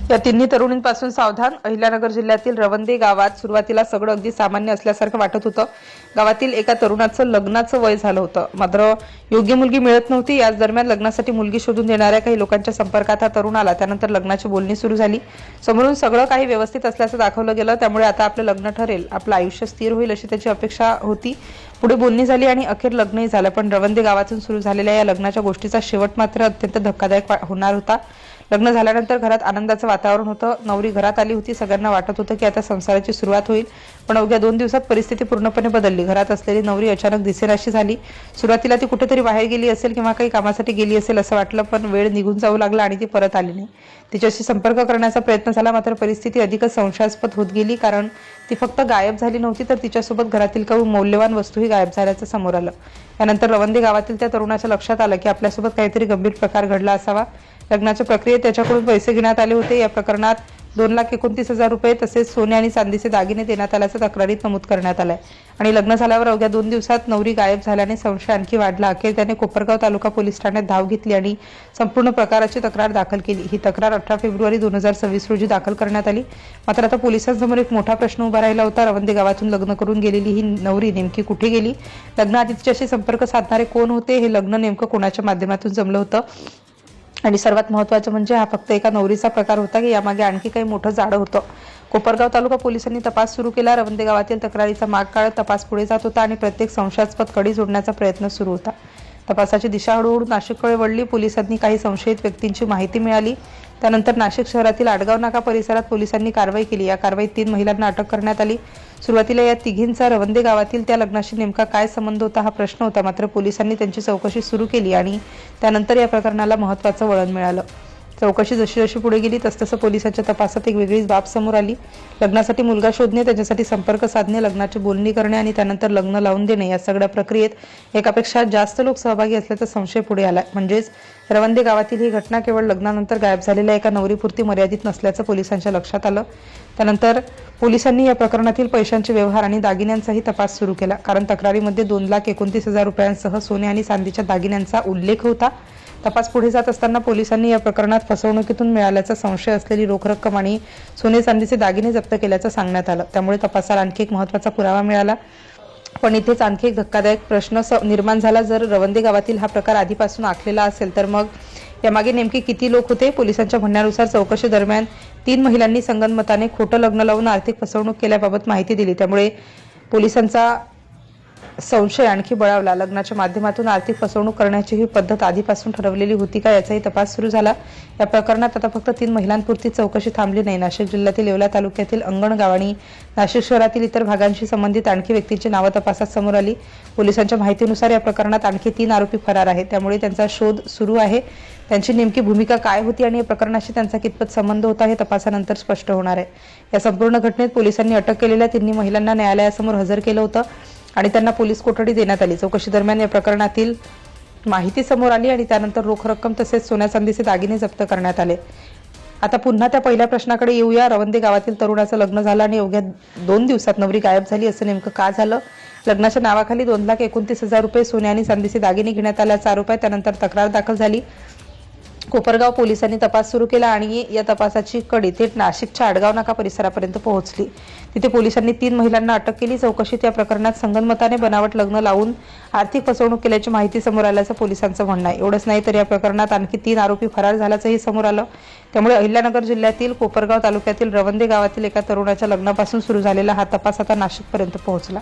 या तिन्ही तरुणींपासून सावधान. अहिल्यानगर जिल्ह्यातील रवंदे गावात सुरुवातीला सगळं अगदी सामान्य असल्यासारखं वाटत होतं. गावातील एका तरुणाचं लग्नाचं वय झालं होतं, मात्र योग्य मुलगी मिळत नव्हती. याच दरम्यान लग्नासाठी मुलगी शोधून देणाऱ्या काही लोकांच्या संपर्कात हा तरुण आला. त्यानंतर लग्नाची बोलणी सुरू झाली. समोरून सगळं काही व्यवस्थित असल्याचं दाखवलं गेलं. त्यामुळे आता आपलं लग्न ठरेल, आपलं आयुष्य स्थिर होईल अशी त्याची अपेक्षा होती. पुढे बोलणी झाली आणि अखेर लग्नही झालं. पण रवंदे गावातून सुरू झालेल्या या लग्नाच्या गोष्टीचा शेवट मात्र अत्यंत धक्कादायक होणार होता. लग्न झाल्यानंतर घरात आनंदाचं वातावरण होतं. नवरी घरात आली होती. सगळ्यांना वाटत होतं की आता संसाराची सुरुवात होईल. पण अवघ्या 2 दिवसात परिस्थिती पूर्णपणे बदलली. घरात असलेली नवरी अचानक दिसेनाशी झाली. सुरुवातीला ती कुठेतरी बाहेर गेली असेल किंवा काही कामासाठी गेली असेल असं वाटलं, पण वेळ निघून जाऊ लागला आणि ती परत आली नाही. तिच्याशी संपर्क करण्याचा प्रयत्न झाला, मात्र परिस्थिती अधिकच संशयास्पद होत गेली. कारण ती फक्त गायब झाली नव्हती, तर तिच्यासोबत घरातील काही मौल्यवान वस्तूही गायब झाल्याचं समोर आलं. यानंतर रवंदे गावातील त्या तरुणाच्या लक्षात आलं की आपल्यासोबत काहीतरी गंभीर प्रकार घडला असावा. लग्नाच्या प्रक्रियेत त्याच्याकडून पैसे घेण्यात आले होते. या प्रकरणात 2,29,000 रुपये तसेच सोने आणि चांदीचे दागिने देण्यात आल्याचं तक्रारीत नमूद करण्यात आलंय. आणि लग्न झाल्यावर अवघ्या 2 दिवसात नवरी गायब झाल्याने संशय आणखी वाढला. अखेर त्याने कोपरगाव तालुका पोलीस ठाण्यात धाव घेतली आणि संपूर्ण प्रकाराची तक्रार दाखल केली. ही तक्रार 18 फेब्रुवारी 2026 रोजी दाखल करण्यात आली. मात्र आता पोलिसांसमोर एक मोठा प्रश्न उभा राहिला होता. रवंदे गावातून लग्न करून गेलेली ही नवरी नेमकी कुठे गेली? लग्नाआधी तिच्याशी संपर्क साधणारे कोण होते? हे लग्न नेमकं कोणाच्या माध्यमातून जमलं होतं? आणि सर्वात महत्त्वाचं म्हणजे हा फक्त एका नवरीचा प्रकार होता की यामागे आणखी काही मोठं जाळं होतं? कोपरगाव तालुका पोलिसांनी तपास सुरू केला. रवंदे गावातील तक्रारीचा माग काढत तपास पुढे जात होता आणि प्रत्येक संशयास्पद कडी जोडण्याचा प्रयत्न सुरू होता. तपासाची दिशा हळूहळू नाशिककडे वळली. पोलिसांनी काही संशयित व्यक्तींची माहिती मिळाली. त्यानंतर नाशिक शहरातील आडगाव नाका परिसरात पोलिसांनी कारवाई केली. या कारवाईत 3 महिलांना अटक करण्यात आली. सुरुवातीला या तिघींचा रवंदे गावातील त्या लग्नाशी नेमका काय संबंध होता हा प्रश्न होता. मात्र पोलिसांनी त्यांची चौकशी सुरू केली आणि त्यानंतर या प्रकरणाला महत्त्वाचं वळण मिळालं. चौकशी जशी जशी पुढे गेली तसतसं पोलिसांच्या तपासात एक वेगळीच बाब समोर आली. लग्नासाठी मुलगा शोधणे, त्याच्यासाठी संपर्क साधणे, लग्नाची बोलणी करणे आणि त्यानंतर लग्न लावून देणे, या सगळ्या प्रक्रियेत एकापेक्षा जास्त लोक सहभागी असल्याचा संशय पुढे आला. म्हणजेच रवंदे गावातील ही घटना केवळ लग्नानंतर गायब झालेल्या एका नवरीपुरती मर्यादित नसल्याचं पोलिसांच्या लक्षात आलं. त्यानंतर पोलिसांनी या प्रकरणातील पैशांचे व्यवहार आणि दागिन्यांचाही तपास सुरू केला. कारण तक्रारीमध्ये 2,29,000 रुपयांसह सोने आणि चांदीच्या दागिन्यांचा उल्लेख होता. तपास पुढे जात असताना पोलिसांनी या प्रकरणात फसवणुकीतून मिळाल्याचा संशय असलेली रोख रक्कम आणि सोने चांदीचे दागिने जप्त केल्याचं सांगण्यात आलं. त्यामुळे तपासाला आणखी एक महत्त्वाचा पुरावा मिळाला. पण इथेच आणखी एक धक्कादायक प्रश्न निर्माण झाला. जर रवंदे गावातील हा प्रकार आधीपासून आखलेला असेल तर मग यामागे नेमके किती लोक होते? पोलिसांच्या म्हणण्यानुसार चौकशी दरम्यान 3 महिलांनी संगनमताने खोटं लग्न लावून आर्थिक फसवणूक केल्याबाबत माहिती दिली. त्यामुळे पोलिसांचा संशय आणखी बळावला. लग्नाच्या माध्यमातून आर्थिक फसवणूक करण्याची ही पद्धत आधीपासून ठरवलेली होती का, याचाही तपास सुरू झाला. या प्रकरणात आता फक्त 3 महिलांपुरती चौकशी थांबली नाही. नाशिक जिल्ह्यातील येवला तालुक्यातील अंगणगाव आणि नाशिक शहरातील इतर भागांशी संबंधित आणखी व्यक्तींची नावं तपासात समोर आली. पोलिसांच्या माहितीनुसार या प्रकरणात आणखी 3 आरोपी फरार आहेत. त्यामुळे त्यांचा शोध सुरू आहे. त्यांची नेमकी भूमिका काय होती आणि या प्रकरणाशी त्यांचा कितपत संबंध होता हे तपासानंतर स्पष्ट होणार आहे. या संपूर्ण घटनेत पोलिसांनी अटक केलेल्या 3 महिलांना न्यायालयासमोर हजर केलं होतं आणि त्यांना पोलीस कोठडी देण्यात आली. चौकशी दरम्यान या प्रकरणातील माहिती समोर आली आणि त्यानंतर रोख रक्कम तसेच सोन्या चांदीचे दागिने जप्त करण्यात आले. आता पुन्हा त्या पहिल्या प्रश्नाकडे येऊया. रवंदे गावातील तरुणाचं लग्न झालं आणि अवघ्या 2 दिवसात नवरी गायब झाली. असं नेमकं का झालं? लग्नाच्या नावाखाली 2,29,000 रुपये सोने आणि चांदीचे दागिने घेण्यात आल्याचा आरोप आहे. त्यानंतर तक्रार दाखल झाली. कोपरगाव पोलिसांनी तपास सुरू केला आणि या तपासाची कडी थेट नाशिकच्या आडगाव नाका परिसरापर्यंत पोहोचली. तिथे पोलिसांनी 3 महिलांना अटक केली. चौकशीत या प्रकरणात संगनमताने बनावट लग्न लावून आर्थिक फसवणूक केल्याची माहिती समोर आल्याचं पोलिसांचं म्हणणं आहे. एवढंच नाही तर या प्रकरणात आणखी 3 आरोपी फरार झाल्याचंही समोर आलं. त्यामुळे अहिल्यानगर जिल्ह्यातील कोपरगाव तालुक्यातील रवंदे गावातील एका तरुणाच्या लग्नापासून सुरू झालेला हा तपास आता नाशिकपर्यंत पोहोचला.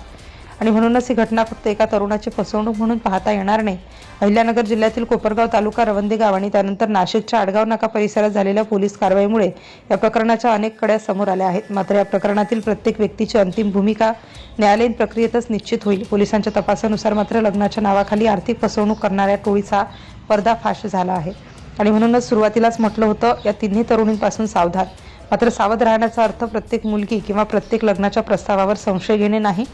आणि म्हणूनच ही घटना फक्त एका तरुणाची फसवणूक म्हणून पाहता येणार नाही. अहिल्यानगर जिल्ह्यातील कोपरगाव तालुका, रवंदे गाव आणि त्यानंतर नाशिकच्या आडगाव नाका परिसरात झालेल्या पोलीस कारवाईमुळे या प्रकरणाच्या अनेक कड्या समोर आल्या आहेत. मात्र या प्रकरणातील प्रत्येक व्यक्तीची अंतिम भूमिका न्यायालयीन प्रक्रियेतच निश्चित होईल. पोलिसांच्या तपासानुसार मात्र लग्नाच्या नावाखाली आर्थिक फसवणूक करणाऱ्या टोळीचा पर्दाफाश झाला आहे. आणि म्हणूनच सुरुवातीलाच म्हटलं होतं, या 3 तरुणींपासून सावधान. मात्र सावध राहण्याचा अर्थ प्रत्येक मुलगी किंवा प्रत्येक लग्नाच्या प्रस्तावावर संशय घेणे नाही.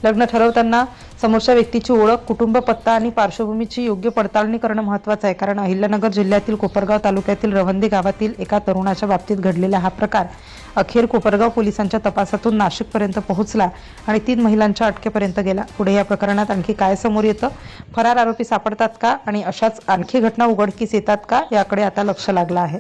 लग्न ठरवताना समोरच्या व्यक्तीची ओळख, कुटुंब, पत्ता आणि पार्श्वभूमीची योग्य पडताळणी करणं महत्त्वाचं आहे. कारण अहिल्यानगर जिल्ह्यातील कोपरगाव तालुक्यातील रवंदे गावातील एका तरुणाच्या बाबतीत घडलेला हा प्रकार अखेर कोपरगाव पोलिसांच्या तपासातून नाशिकपर्यंत पोहोचला आणि 3 महिलांच्या अटकेपर्यंत गेला. पुढे या प्रकरणात आणखी काय समोर येतं? फरार आरोपी सापडतात का आणि अशाच आणखी घटना उघडकीस येतात का, याकडे आता लक्ष लागलं आहे.